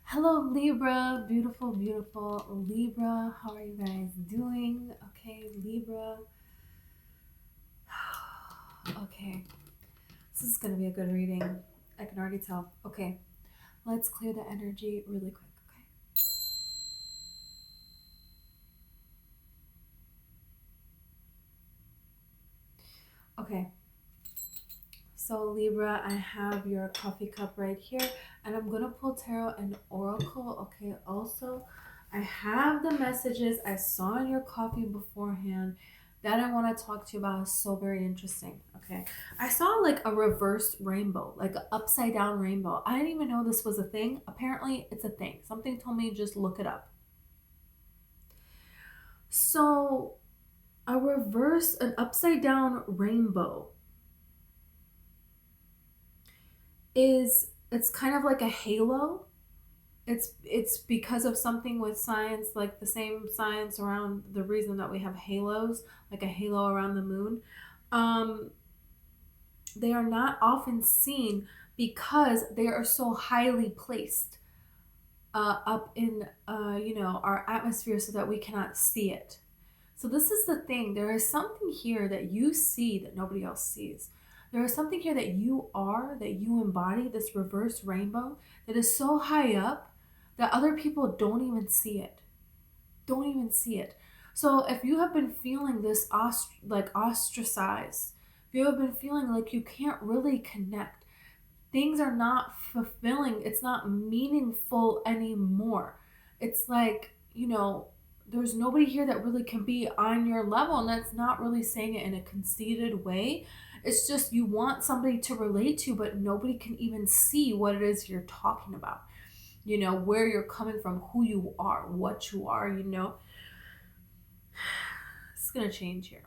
Hello, Libra. Beautiful, beautiful Libra. How are you guys doing? Okay, Libra. Okay, this is going to be a good reading. I can already tell. Okay, let's clear the energy really quick. Okay. Okay. So, Libra, I have your coffee cup right here, and I'm going to pull tarot and oracle. Okay, also, I have the messages I saw in your coffee beforehand that I want to talk to you about. Is so very interesting. Okay, I saw like a reverse rainbow, like an upside down rainbow. I didn't even know this was a thing. Apparently, it's a thing. Something told me just look it up. So, an upside down rainbow is it's kind of like a halo. It's because of something with science, like the same science around the reason that we have halos, like a halo around the moon. um they are not often seen because they are so highly placed up in our atmosphere so that we cannot see it. So this is the thing. There is something here that you see that nobody else sees. There is something here that you embody, this reverse rainbow that is so high up that other people don't even see it. Don't even see it. So if you have been feeling this like ostracized, if you have been feeling like you can't really connect, things are not fulfilling, it's not meaningful anymore. It's like, there's nobody here that really can be on your level. And that's not really saying it in a conceited way. It's just you want somebody to relate to, but nobody can even see what it is you're talking about. Where you're coming from, who you are, what you are. It's going to change here.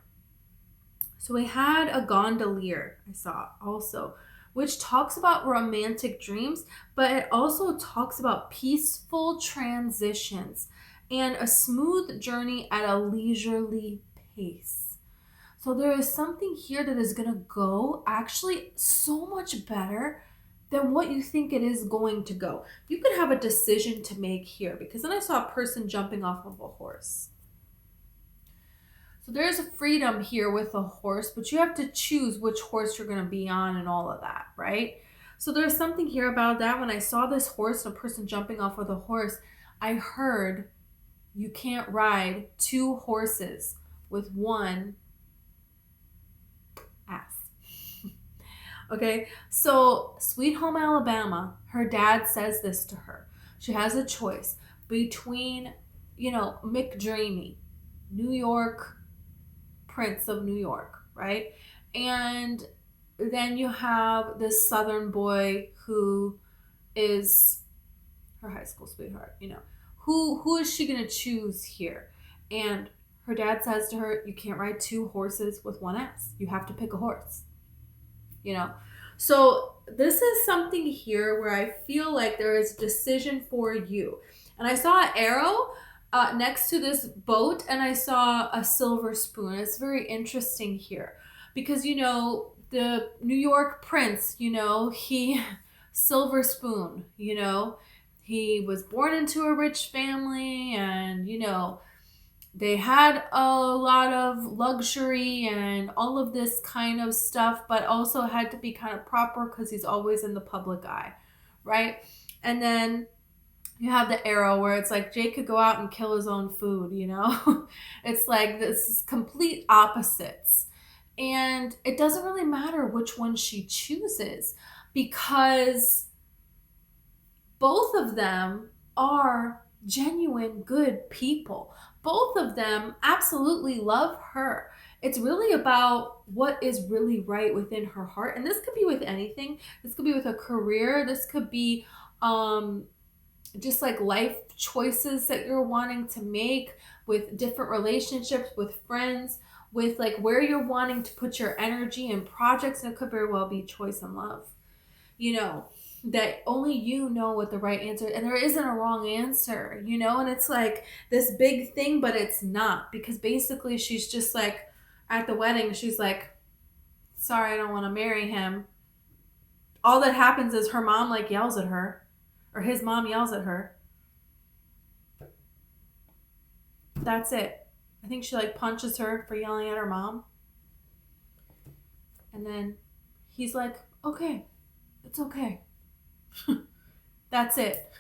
So we had a gondolier, I saw also, which talks about romantic dreams, but it also talks about peaceful transitions and a smooth journey at a leisurely pace. So there is something here that is going to go actually so much better than what you think it is going to go. You could have a decision to make here, because then I saw a person jumping off of a horse. So there's a freedom here with a horse, but you have to choose which horse you're going to be on and all of that, right? So there's something here about that. When I saw this horse and a person jumping off of the horse, I heard you can't ride two horses with one ass. Okay, so Sweet Home Alabama, her dad says this to her. She has a choice between, McDreamy, New York, Prince of New York, right? And then you have this Southern boy who is her high school sweetheart. Who is she gonna choose here? And her dad says to her, you can't ride two horses with one ass. You have to pick a horse. you know so this is something here where I feel like there is a decision for you. And I saw an arrow next to this boat, and I saw a silver spoon. It's very interesting here because the New York prince, he silver spoon, he was born into a rich family, and they had a lot of luxury and all of this kind of stuff, but also had to be kind of proper because he's always in the public eye, right? And then you have the arrow where it's like Jake could go out and kill his own food. It's like this is complete opposites. And it doesn't really matter which one she chooses, because both of them are genuine good people. Both of them absolutely love her. It's really about what is really right within her heart. And this could be with anything. This could be with a career. This could be just like life choices that you're wanting to make, with different relationships, with friends, with like where you're wanting to put your energy and projects. And it could very well be choice and love. You know, that only you know what the right answer, and there isn't a wrong answer, and it's like this big thing, but it's not, because basically she's just like, at the wedding, she's like, sorry, I don't want to marry him. All that happens is her mom like yells at her, or his mom yells at her. That's it. I think she like punches her for yelling at her mom. And then he's like, okay, it's okay. That's it.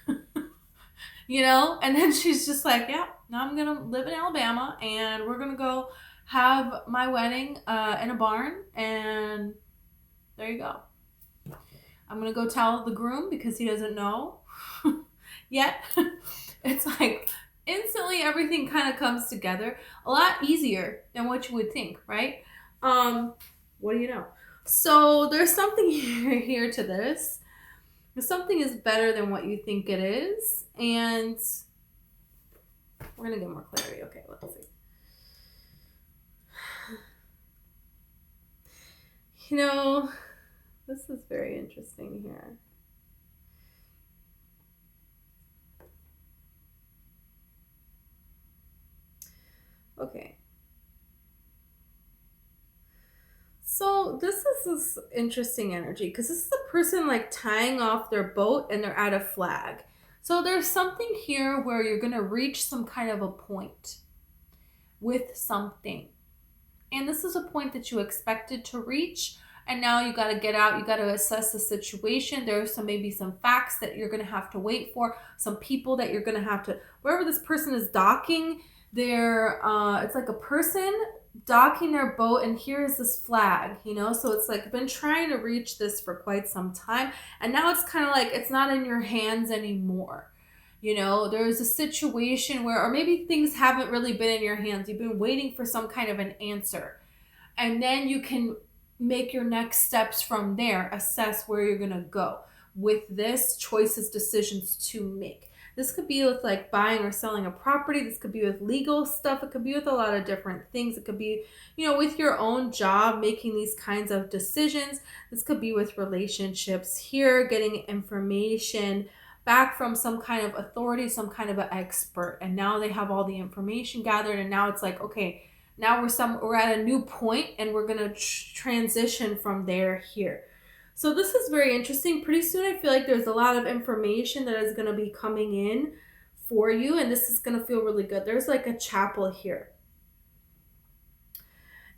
You know? And then she's just like, yeah, now I'm going to live in Alabama and we're going to go have my wedding in a barn. And there you go. I'm going to go tell the groom because he doesn't know yet. It's like instantly everything kind of comes together a lot easier than what you would think, right? What do you know? So there's something here to this. Something is better than what you think it is. And we're going to get more clarity. Okay, let's see. You know, this is very interesting here. Okay. So this is this interesting energy because this is the person like tying off their boat and they're at a flag. So there's something here where you're going to reach some kind of a point with something. And this is a point that you expected to reach. And now you got to get out. You got to assess the situation. There's maybe some facts that you're going to have to wait for. Some people that you're going to have to, wherever this person is docking, it's like a person docking their boat, and here's this flag, you know? So it's like been trying to reach this for quite some time, and now it's kind of like it's not in your hands anymore. You know, there's a situation where, or maybe things haven't really been in your hands. You've been waiting for some kind of an answer, and then you can make your next steps from there, assess where you're going to go with this, choices, decisions to make. This could be with like buying or selling a property. This could be with legal stuff. It could be with a lot of different things. It could be, you know, with your own job, making these kinds of decisions. This could be with relationships here, getting information back from some kind of authority, some kind of an expert. And now they have all the information gathered. And now it's like, okay, now we're at a new point and we're going to transition from there here. So this is very interesting. Pretty soon I feel like there's a lot of information that is going to be coming in for you, and this is going to feel really good. There's like a chapel here.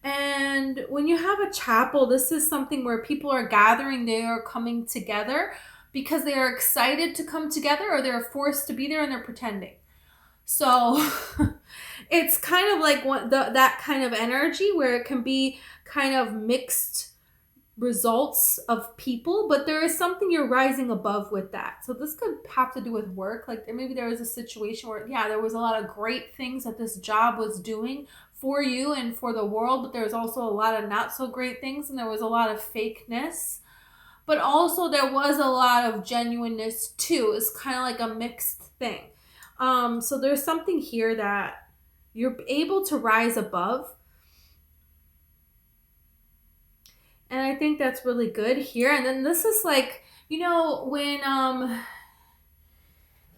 And when you have a chapel, this is something where people are gathering, they are coming together because they are excited to come together, or they're forced to be there and they're pretending. So it's kind of like that kind of energy where it can be kind of mixed results of people, but there is something you're rising above with that. So this could have to do with work. Like maybe there was a situation where, yeah, there was a lot of great things that this job was doing for you and for the world, but there was also a lot of not so great things, and there was a lot of fakeness, but also there was a lot of genuineness too. It's kind of like a mixed thing. So there's something here that you're able to rise above. And I think that's really good here. And then this is like, you know, when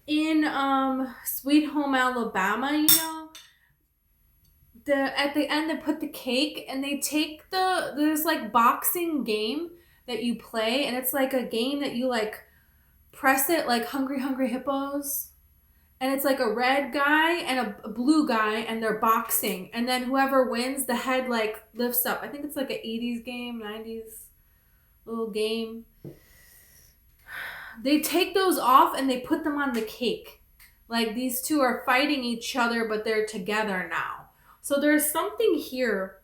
in Sweet Home Alabama, you know, at the end they put the cake and they take there's like boxing game that you play, and it's like a game that you like press it like Hungry Hungry Hippos. And it's like a red guy and a blue guy, and they're boxing. And then whoever wins, the head like lifts up. I think it's like an 80s game, 90s little game. They take those off and they put them on the cake. Like these two are fighting each other, but they're together now. So there's something here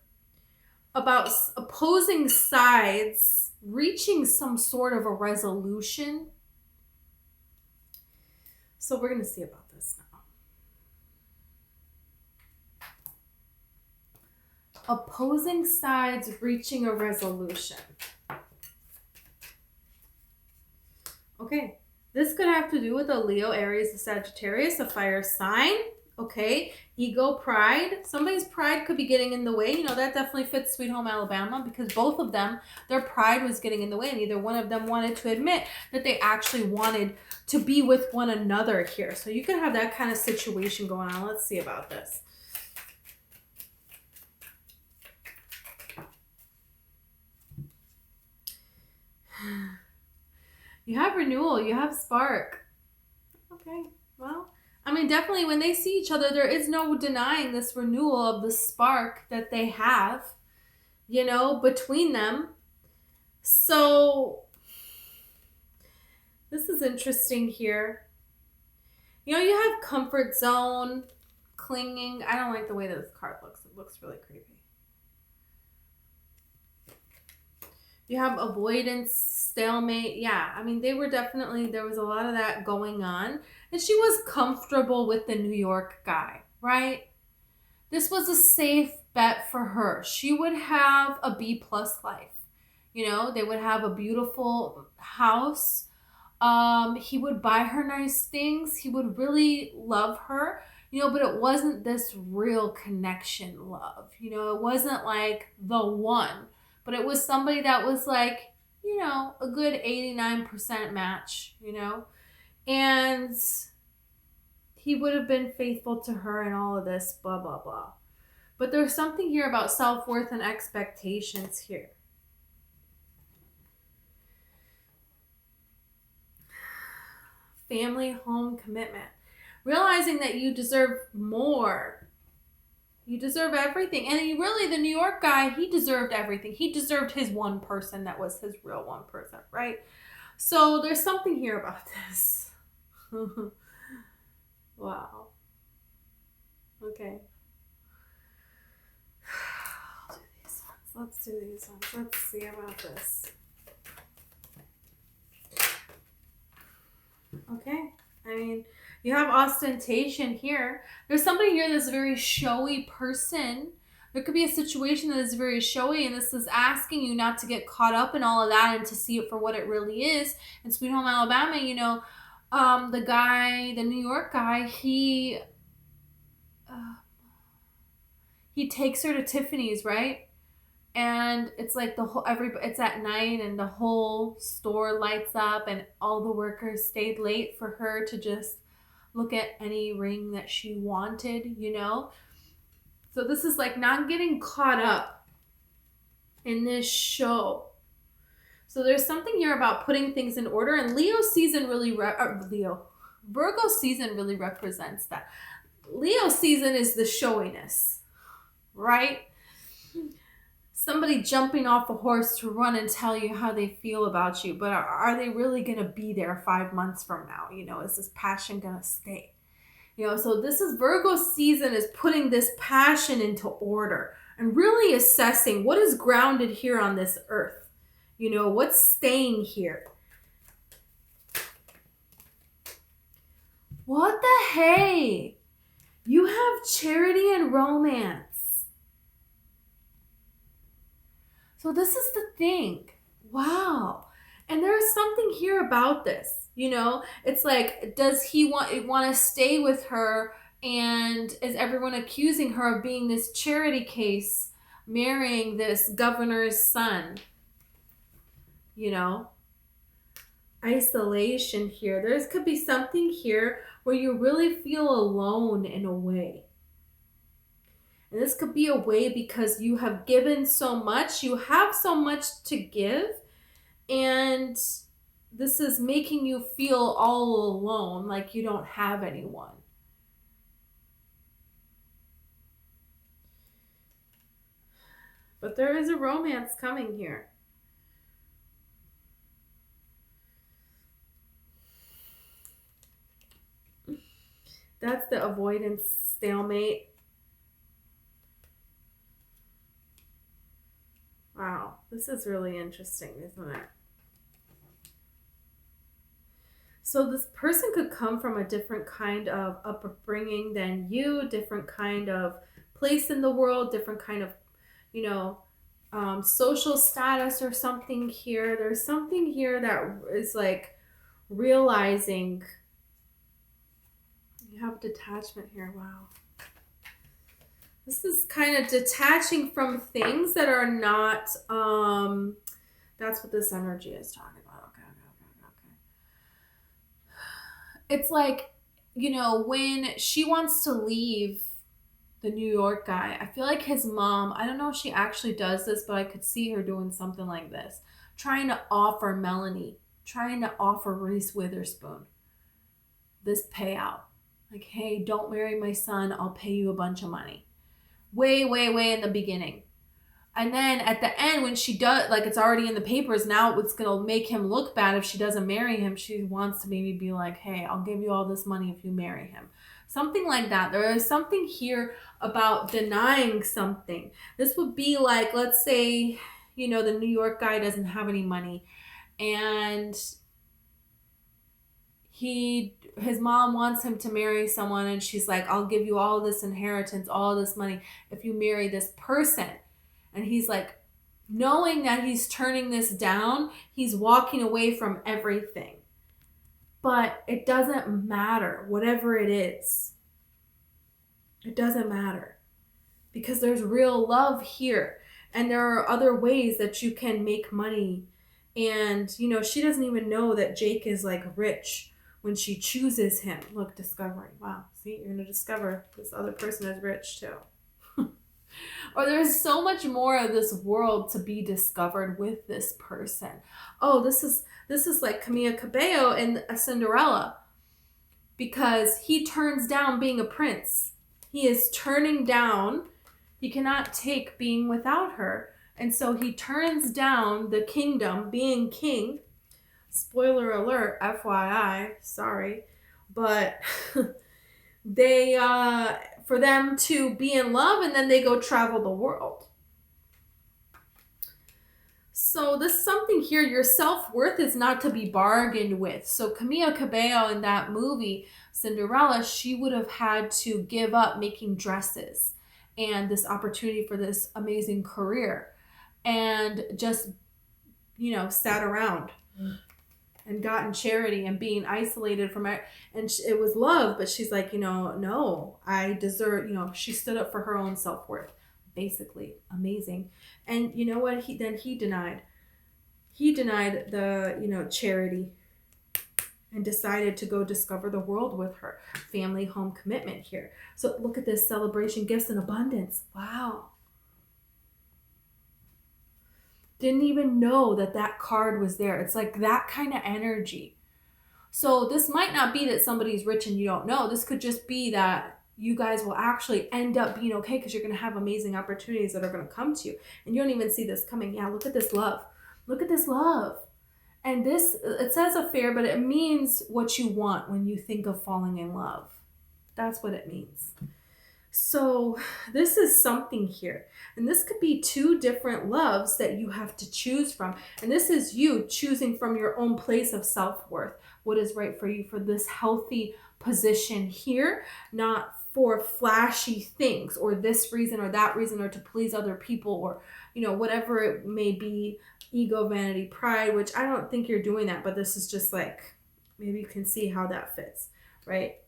about opposing sides reaching some sort of a resolution. So we're going to see about this now. Opposing sides reaching a resolution. Okay, this could have to do with a Leo, Aries, a Sagittarius, a fire sign. Okay, ego, pride. Somebody's pride could be getting in the way. You know, that definitely fits Sweet Home Alabama, because both of them, their pride was getting in the way. Neither one of them wanted to admit that they actually wanted to be with one another here. So you could have that kind of situation going on. Let's see about this. You have renewal. You have spark. Okay. Well, I mean, definitely when they see each other, there is no denying this renewal of the spark that they have, between them. So, this is interesting here. You have comfort zone, clinging. I don't like the way this card looks. It looks really creepy. You have avoidance, stalemate. Yeah, I mean, there was a lot of that going on. And she was comfortable with the New York guy, right? This was a safe bet for her. She would have a B+ life. They would have a beautiful house. He would buy her nice things. He would really love her, but it wasn't this real connection love. It wasn't like the one, but it was somebody that was like, a good 89% match, and he would have been faithful to her and all of this, blah, blah, blah. But there's something here about self-worth and expectations here. Family, home, commitment. Realizing that you deserve more. You deserve everything. And the New York guy, he deserved everything. He deserved his one person that was his real one person, right? So there's something here about this. Wow. Okay. I'll do these ones. Let's do these ones. Let's see about this. Okay. I mean, you have ostentation here. There's somebody here that's a very showy person. There could be a situation that is very showy, and this is asking you not to get caught up in all of that and to see it for what it really is. In Sweet Home Alabama, the New York guy, he takes her to Tiffany's, right? And it's like it's at night and the whole store lights up and all the workers stayed late for her to just look at any ring that she wanted, So this is like not getting caught up in this show. So there's something here about putting things in order, and Virgo season really represents that. Leo season is the showiness, right? Somebody jumping off a horse to run and tell you how they feel about you, but are they really going to be there 5 months from now? Is this passion going to stay? So this is Virgo season, is putting this passion into order and really assessing what is grounded here on this earth. What's staying here? What the hey? You have charity and romance. So this is the thing. Wow. And there's something here about this. It's like, does he want to stay with her, and is everyone accusing her of being this charity case, marrying this governor's son? Isolation here. There could be something here where you really feel alone in a way. And this could be a way because you have given so much, you have so much to give, and this is making you feel all alone, like you don't have anyone. But there is a romance coming here. That's the avoidance, stalemate. Wow, this is really interesting, isn't it? So this person could come from a different kind of upbringing than you, different kind of place in the world, different kind of, social status or something here. There's something here that is like realizing. You have detachment here. Wow. This is kind of detaching from things that are not, that's what this energy is talking about. Okay. It's like, when she wants to leave the New York guy, I feel like his mom, I don't know if she actually does this, but I could see her doing something like this. Trying to offer Melanie, trying to offer Reese Witherspoon this payout. Like, hey, don't marry my son. I'll pay you a bunch of money. Way, way, way in the beginning. And then at the end, when she does, like it's already in the papers, now it's going to make him look bad if she doesn't marry him. She wants to maybe be like, hey, I'll give you all this money if you marry him. Something like that. There is something here about denying something. This would be like, let's say, the New York guy doesn't have any money and his mom wants him to marry someone and she's like, I'll give you all this inheritance, all this money if you marry this person. And he's like, knowing that he's turning this down, he's walking away from everything. But it doesn't matter, whatever it is. It doesn't matter. Because there's real love here. And there are other ways that you can make money. And, she doesn't even know that Jake is like rich when she chooses him. Look, discovering. Wow. See, you're going to discover this other person is rich too. Or there's so much more of this world to be discovered with this person. Oh, this is like Camila Cabello in a Cinderella. Because he turns down being a prince. He is turning down. He cannot take being without her. And so he turns down the kingdom, being king. Spoiler alert, FYI, sorry. But for them to be in love, and then they go travel the world. So this something here, your self-worth is not to be bargained with. So Camila Cabello in that movie, Cinderella, she would have had to give up making dresses and this opportunity for this amazing career and just, sat around and gotten charity and being isolated from it. And it was love, but she's like, no, I deserve, she stood up for her own self-worth. Basically amazing. And you know what? He denied the, charity and decided to go discover the world with her. Family, home, commitment here. So look at this celebration, gifts, and abundance. Wow. Didn't even know that card was there. It's like that kind of energy. So this might not be that somebody's rich and you don't know. This could just be that you guys will actually end up being okay because you're going to have amazing opportunities that are going to come to you. And you don't even see this coming. Yeah, look at this love. Look at this love. And this, it says affair, but it means what you want when you think of falling in love. That's what it means. So this is something here. And this could be two different loves that you have to choose from. And this is you choosing from your own place of self-worth. What is right for you for this healthy position here, not for flashy things or this reason or that reason or to please other people or, whatever it may be, ego, vanity, pride, which I don't think you're doing that, but this is just like, maybe you can see how that fits, right?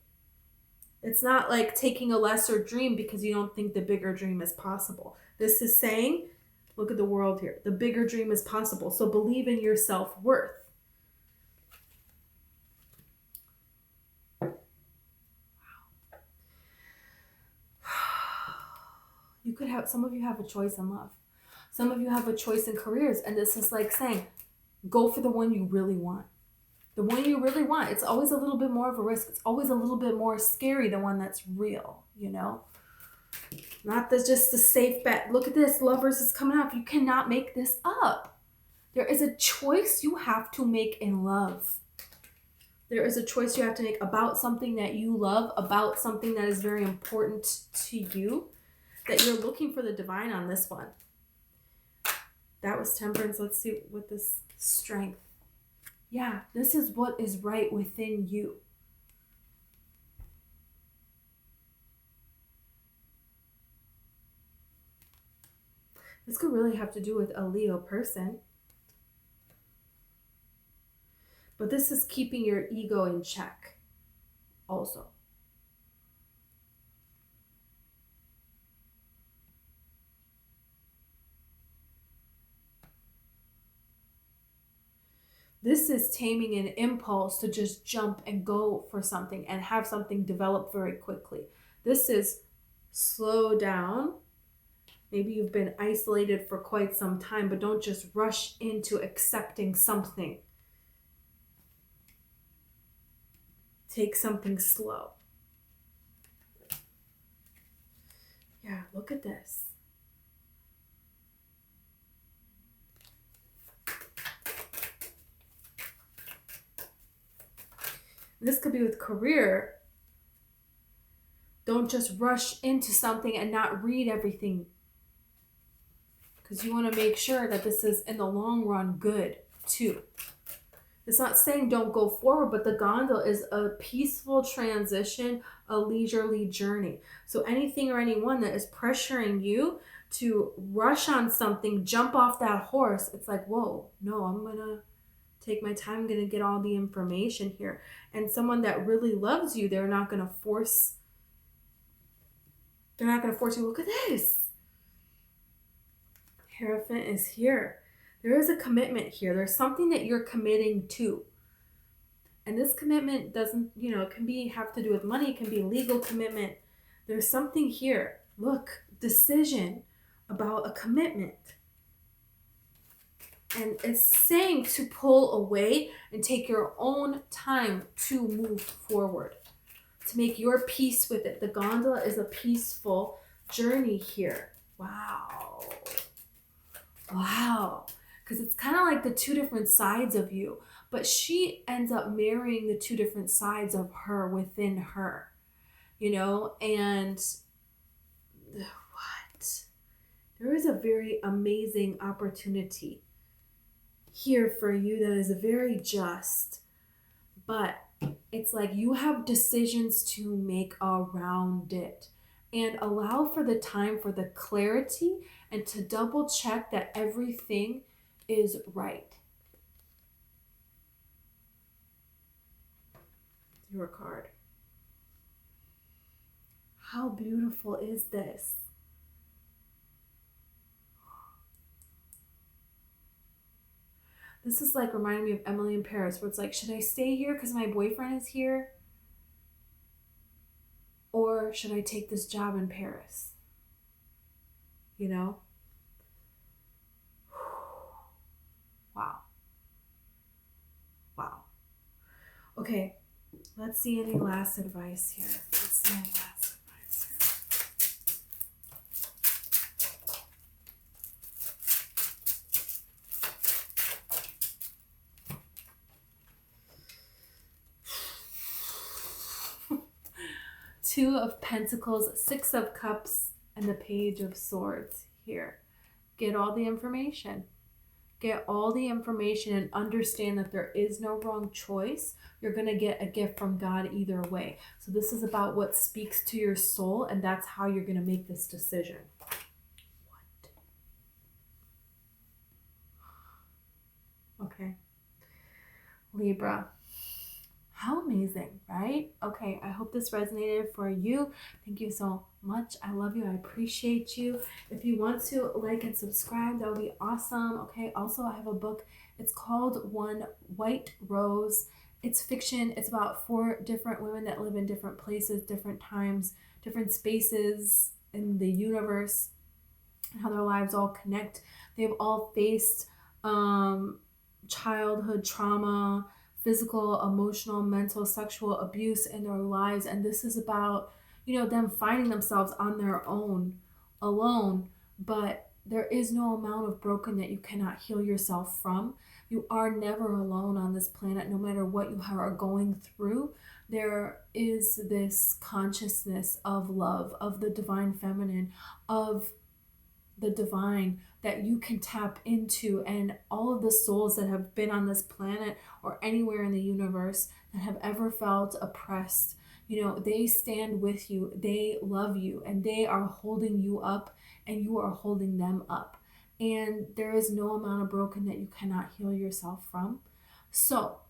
It's not like taking a lesser dream because you don't think the bigger dream is possible. This is saying, look at the world here. The bigger dream is possible. So believe in your self-worth. Wow. Some of you have a choice in love. Some of you have a choice in careers. And this is like saying, go for the one you really want. The one you really want. It's always a little bit more of a risk. It's always a little bit more scary than one that's real, Not just the safe bet. Look at this. Lovers is coming up. You cannot make this up. There is a choice you have to make in love. There is a choice you have to make about something that you love, about something that is very important to you, that you're looking for the divine on this one. That was temperance. Let's see what this strength. Yeah, this is what is right within you. This could really have to do with a Leo person. But this is keeping your ego in check also. This is taming an impulse to just jump and go for something and have something develop very quickly. This is slow down. Maybe you've been isolated for quite some time, but don't just rush into accepting something. Take something slow. Yeah, look at this. This could be with career. Don't just rush into something and not read everything, because you want to make sure that this is in the long run good too. It's not saying don't go forward, but the gondola is a peaceful transition, a leisurely journey. So anything or anyone that is pressuring you to rush on something, jump off that horse, it's like, whoa, no, I'm going to take my time, I'm going to get all the information here. And someone that really loves you, they're not going to force you. Look at this. Hierophant is here. There is a commitment here. There's something that you're committing to. And this commitment doesn't, it can have to do with money. It can be a legal commitment. There's something here. Look, decision about a commitment. And it's saying to pull away and take your own time to move forward, to make your peace with it. The gondola is a peaceful journey here. Wow. Wow. Because it's kind of like the two different sides of you, but she ends up marrying the two different sides of her within her, and what? There is a very amazing opportunity here for you that is very just, but it's like you have decisions to make around it, and allow for the time for the clarity and to double check that everything is right. Your card. How beautiful is this? This is like reminding me of Emily in Paris, where it's like, should I stay here because my boyfriend is here? Or should I take this job in Paris? Wow. Wow. Okay, let's see any last advice here. Two of Pentacles, Six of Cups, and the Page of Swords here. Get all the information. Get all the information and understand that there is no wrong choice. You're going to get a gift from God either way. So this is about what speaks to your soul, and that's how you're going to make this decision. What? Okay. Libra. How amazing, right? Okay, I hope this resonated for you. Thank you so much. I love you. I appreciate you. If you want to like and subscribe, that would be awesome. Okay, also I have a book. It's called One White Rose. It's fiction. It's about 4 different women that live in different places, different times, different spaces in the universe, and how their lives all connect. They've all faced childhood trauma, physical, emotional, mental, sexual abuse in their lives. And this is about, them finding themselves on their own, alone. But there is no amount of broken that you cannot heal yourself from. You are never alone on this planet, no matter what you are going through. There is this consciousness of love, of the divine feminine, of the divine that you can tap into, and all of the souls that have been on this planet or anywhere in the universe that have ever felt oppressed, they stand with you, they love you, and they are holding you up, and you are holding them up. And there is no amount of broken that you cannot heal yourself from. So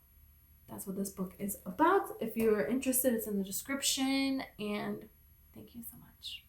that's what this book is about. If you're interested, it's in the description, and thank you so much.